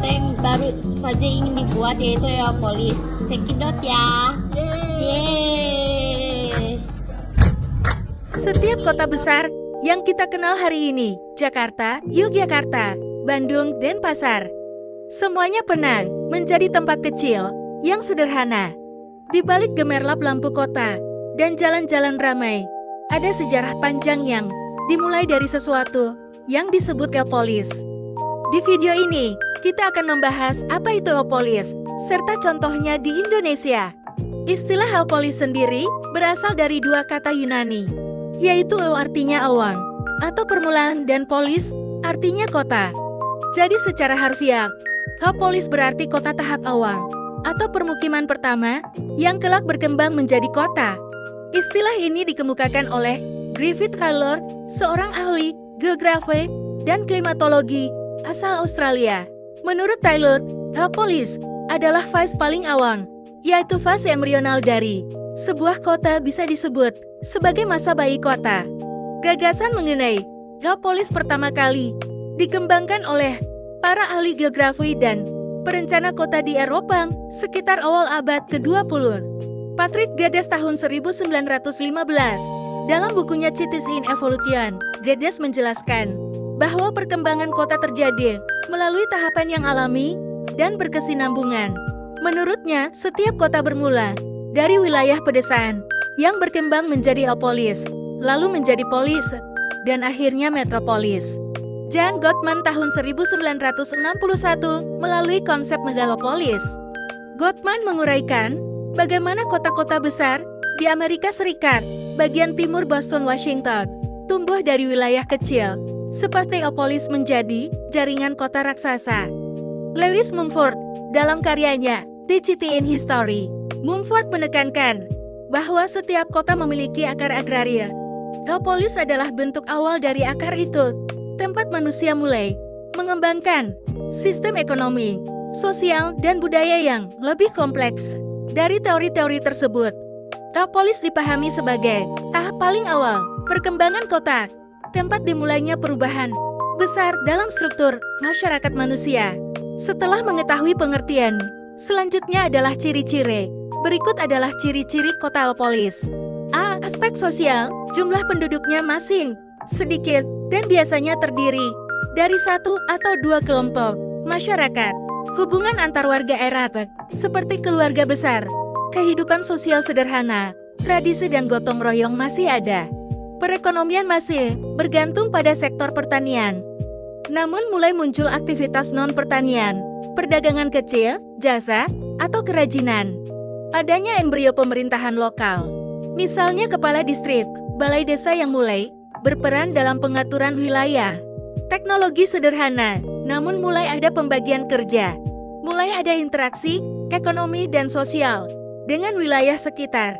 kota yang baru saja ingin dibuat, yaitu Neapolis. Cekidot ya. Yeay. Setiap kota besar yang kita kenal hari ini, Jakarta, Yogyakarta, Bandung, Denpasar, semuanya pernah menjadi tempat kecil yang sederhana. Di balik gemerlap lampu kota dan jalan-jalan ramai, ada sejarah panjang yang dimulai dari sesuatu yang disebut Neapolis. Di video ini, kita akan membahas apa itu Neapolis, serta contohnya di Indonesia. Istilah Neapolis sendiri berasal dari dua kata Yunani, yaitu artinya awan, atau permulaan, dan polis artinya kota. Jadi secara harfiah, Neapolis berarti kota tahap awal, atau permukiman pertama yang kelak berkembang menjadi kota. Istilah ini dikemukakan oleh Griffith Taylor, seorang ahli geografi dan klimatologi asal Australia. Menurut Taylor, Neapolis adalah fase paling awal, yaitu fase embrional dari sebuah kota bisa disebut sebagai masa bayi kota. Gagasan mengenai Neapolis pertama kali dikembangkan oleh para ahli geografi dan perencana kota di Eropa sekitar awal abad ke-20. Patrick Geddes tahun 1915 dalam bukunya Cities in Evolution, Geddes menjelaskan bahwa perkembangan kota terjadi melalui tahapan yang alami dan berkesinambungan. Menurutnya, setiap kota bermula dari wilayah pedesaan yang berkembang menjadi Neapolis, lalu menjadi polis, dan akhirnya metropolis. John Gottman tahun 1961 melalui konsep megalopolis. Gottman menguraikan bagaimana kota-kota besar di Amerika Serikat, bagian timur Boston, Washington, tumbuh dari wilayah kecil, seperti Neapolis menjadi jaringan kota raksasa. Lewis Mumford, dalam karyanya The City in History, Mumford menekankan bahwa setiap kota memiliki akar agraria. Neapolis adalah bentuk awal dari akar itu, tempat manusia mulai mengembangkan sistem ekonomi, sosial, dan budaya yang lebih kompleks. Dari teori-teori tersebut, Neapolis dipahami sebagai tahap paling awal perkembangan kota, tempat dimulainya perubahan besar dalam struktur masyarakat manusia. Setelah mengetahui pengertian, selanjutnya adalah ciri-ciri. Berikut adalah ciri-ciri kota Neapolis. A. Aspek sosial, jumlah penduduknya masing sedikit dan biasanya terdiri dari satu atau dua kelompok masyarakat. Hubungan antar warga erat, seperti keluarga besar, kehidupan sosial sederhana, tradisi dan gotong royong masih ada. Perekonomian masih bergantung pada sektor pertanian. Namun mulai muncul aktivitas non-pertanian, perdagangan kecil, jasa, atau kerajinan. Adanya embrio pemerintahan lokal, misalnya kepala distrik, balai desa yang mulai berperan dalam pengaturan wilayah. Teknologi sederhana, namun mulai ada pembagian kerja. Mulai ada interaksi, ekonomi, dan sosial dengan wilayah sekitar.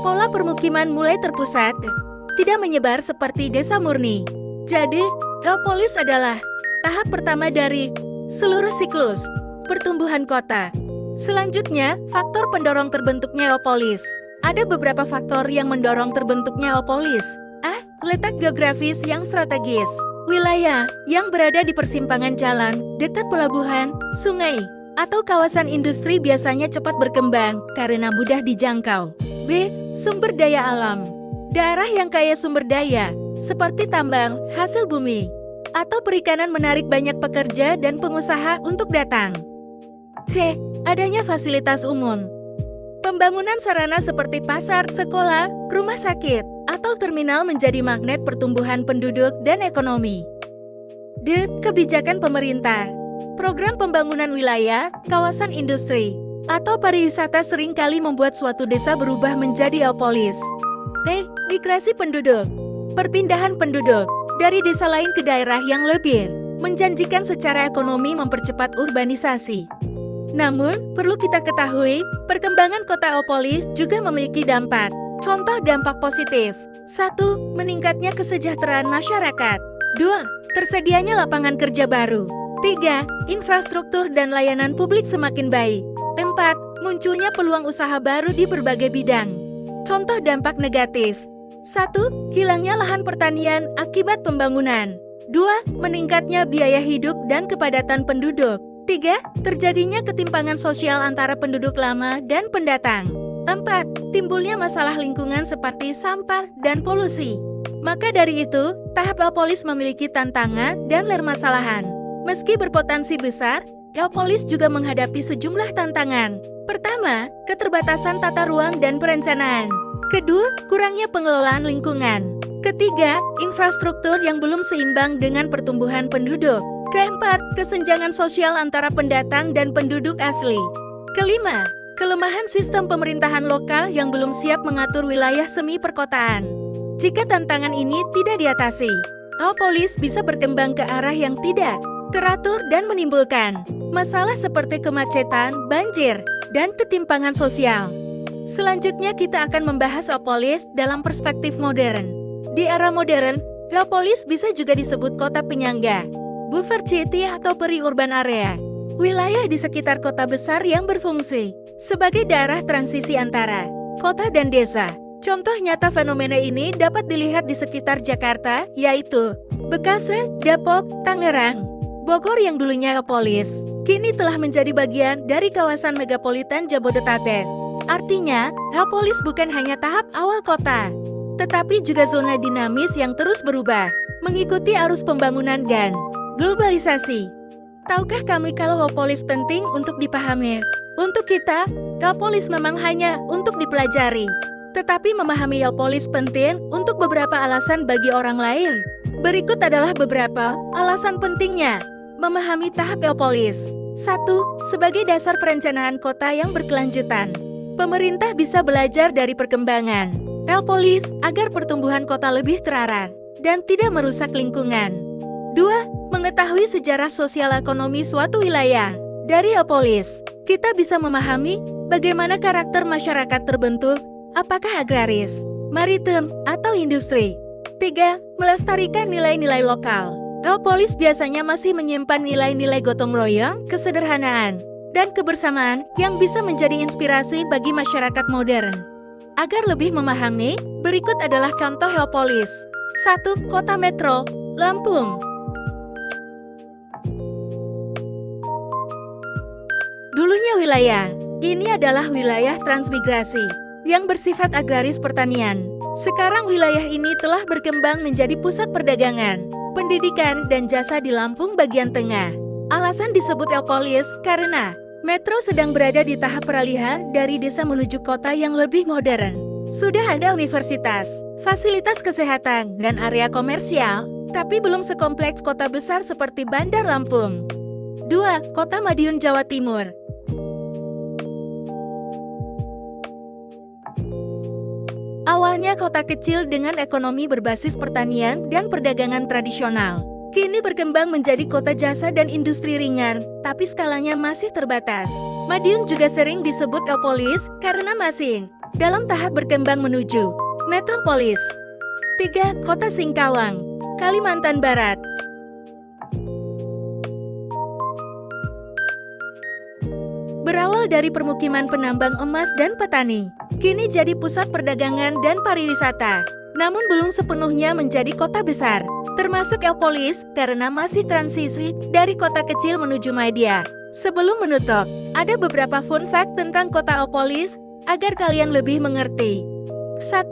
Pola permukiman mulai terpusat, tidak menyebar seperti desa murni. Jadi, Neapolis adalah tahap pertama dari seluruh siklus pertumbuhan kota. Selanjutnya, faktor pendorong terbentuknya Neapolis. Ada beberapa faktor yang mendorong terbentuknya Neapolis. A. Letak geografis yang strategis. Wilayah yang berada di persimpangan jalan, dekat pelabuhan, sungai, atau kawasan industri biasanya cepat berkembang karena mudah dijangkau. B. Sumber daya alam. Daerah yang kaya sumber daya, seperti tambang, hasil bumi, atau perikanan menarik banyak pekerja dan pengusaha untuk datang. C. Adanya fasilitas umum. Pembangunan sarana seperti pasar, sekolah, rumah sakit, atau terminal menjadi magnet pertumbuhan penduduk dan ekonomi. D. Kebijakan pemerintah. Program pembangunan wilayah, kawasan industri, atau pariwisata seringkali membuat suatu desa berubah menjadi Neapolis. E. Migrasi penduduk. Perpindahan penduduk dari desa lain ke daerah yang lebih menjanjikan secara ekonomi mempercepat urbanisasi. Namun, perlu kita ketahui, perkembangan kota Neapolis juga memiliki dampak. Contoh dampak positif. 1. Meningkatnya kesejahteraan masyarakat. 2. Tersedianya lapangan kerja baru. 3. Infrastruktur dan layanan publik semakin baik. 4. Munculnya peluang usaha baru di berbagai bidang. Contoh dampak negatif. 1. Hilangnya lahan pertanian akibat pembangunan. 2. Meningkatnya biaya hidup dan kepadatan penduduk. 3. Terjadinya ketimpangan sosial antara penduduk lama dan pendatang. 4. Timbulnya masalah lingkungan seperti sampah dan polusi. Maka dari itu, tahap Elpolis memiliki tantangan dan permasalahan. Meski berpotensi besar, Elpolis juga menghadapi sejumlah tantangan. Pertama, keterbatasan tata ruang dan perencanaan. Kedua, kurangnya pengelolaan lingkungan. Ketiga, infrastruktur yang belum seimbang dengan pertumbuhan penduduk. Keempat, kesenjangan sosial antara pendatang dan penduduk asli. Kelima, kelemahan sistem pemerintahan lokal yang belum siap mengatur wilayah semi perkotaan. Jika tantangan ini tidak diatasi, Elpolis bisa berkembang ke arah yang tidak teratur dan menimbulkan masalah seperti kemacetan, banjir, dan ketimpangan sosial. Selanjutnya kita akan membahas Elpolis dalam perspektif modern. Di era modern, Elpolis bisa juga disebut kota penyangga, buffer city atau peri-urban area. Wilayah di sekitar kota besar yang berfungsi sebagai daerah transisi antara kota dan desa. Contoh nyata fenomena ini dapat dilihat di sekitar Jakarta, yaitu Bekasi, Depok, Tangerang, Bogor yang dulunya Elpolis, kini telah menjadi bagian dari kawasan megapolitan Jabodetabek. Artinya, Elpolis bukan hanya tahap awal kota, tetapi juga zona dinamis yang terus berubah, mengikuti arus pembangunan dan globalisasi. Tahukah kami kalau Elpolis penting untuk dipahami? Untuk kita, Elpolis memang hanya untuk dipelajari. Tetapi memahami Elpolis penting untuk beberapa alasan bagi orang lain. Berikut adalah beberapa alasan pentingnya memahami tahap Elpolis. 1. Sebagai dasar perencanaan kota yang berkelanjutan. Pemerintah bisa belajar dari perkembangan Elpolis agar pertumbuhan kota lebih terarah dan tidak merusak lingkungan. 2. Mengetahui sejarah sosial ekonomi suatu wilayah. Dari Elpolis, kita bisa memahami bagaimana karakter masyarakat terbentuk, apakah agraris, maritim, atau industri. 3. Melestarikan nilai-nilai lokal. Elpolis biasanya masih menyimpan nilai-nilai gotong royong, kesederhanaan, dan kebersamaan yang bisa menjadi inspirasi bagi masyarakat modern. Agar lebih memahami, berikut adalah contoh Elpolis. 1. Kota Metro, Lampung. Dulunya wilayah, ini adalah wilayah transmigrasi yang bersifat agraris pertanian. Sekarang wilayah ini telah berkembang menjadi pusat perdagangan, pendidikan, dan jasa di Lampung bagian tengah. Alasan disebut Elpolis karena Metro sedang berada di tahap peralihan dari desa menuju kota yang lebih modern. Sudah ada universitas, fasilitas kesehatan, dan area komersial, tapi belum sekompleks kota besar seperti Bandar Lampung. 2. Kota Madiun, Jawa Timur. Awalnya kota kecil dengan ekonomi berbasis pertanian dan perdagangan tradisional. Kini berkembang menjadi kota jasa dan industri ringan, tapi skalanya masih terbatas. Madiun juga sering disebut Elpolis karena masih dalam tahap berkembang menuju metropolis. 3. Kota Singkawang, Kalimantan Barat. Berawal dari permukiman penambang emas dan petani, kini jadi pusat perdagangan dan pariwisata. Namun belum sepenuhnya menjadi kota besar, termasuk Elpolis karena masih transisi dari kota kecil menuju media. Sebelum menutup, ada beberapa fun fact tentang kota Elpolis agar kalian lebih mengerti. 1.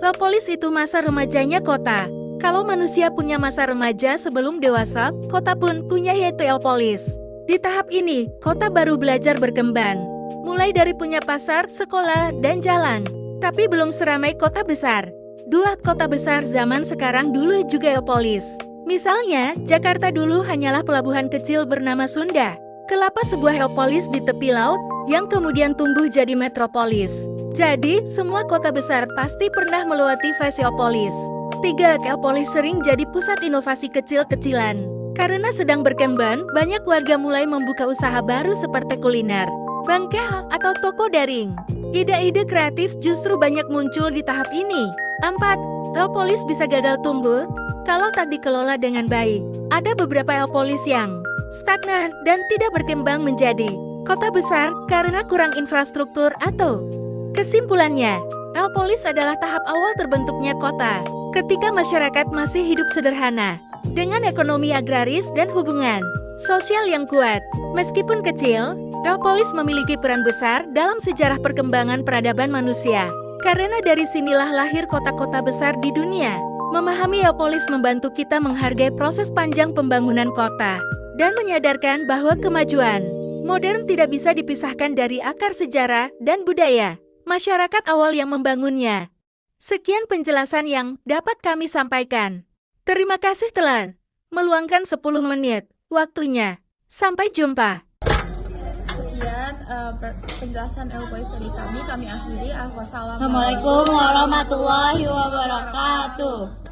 Elpolis itu masa remajanya kota. Kalau manusia punya masa remaja sebelum dewasa, kota pun punya, yaitu Elpolis. Di tahap ini, kota baru belajar berkembang, mulai dari punya pasar, sekolah, dan jalan, tapi belum seramai kota besar. 2. Kota besar zaman sekarang dulu juga Elpolis. Misalnya, Jakarta dulu hanyalah pelabuhan kecil bernama Sunda. Kelapa sebuah Elpolis di tepi laut, yang kemudian tumbuh jadi metropolis. Jadi, semua kota besar pasti pernah melewati fase Elpolis. 3. Elpolis sering jadi pusat inovasi kecil-kecilan. Karena sedang berkembang, banyak warga mulai membuka usaha baru seperti kuliner, bengkel, atau toko daring. Ide-ide kreatif justru banyak muncul di tahap ini. 4. Elpolis bisa gagal tumbuh kalau tak dikelola dengan baik. Ada beberapa Elpolis yang stagnan dan tidak berkembang menjadi kota besar karena kurang infrastruktur atau kesimpulannya, Elpolis adalah tahap awal terbentuknya kota ketika masyarakat masih hidup sederhana dengan ekonomi agraris dan hubungan sosial yang kuat. Meskipun kecil, Geopolis memiliki peran besar dalam sejarah perkembangan peradaban manusia. Karena dari sinilah lahir kota-kota besar di dunia. Memahami Geopolis membantu kita menghargai proses panjang pembangunan kota dan menyadarkan bahwa kemajuan modern tidak bisa dipisahkan dari akar sejarah dan budaya masyarakat awal yang membangunnya. Sekian penjelasan yang dapat kami sampaikan. Terima kasih telah meluangkan 10 menit waktunya. Sampai jumpa. Sekian penjelasan Geopolis dari kami akhiri. Wassalamualaikum Assalamualaikum warahmatullahi wabarakatuh.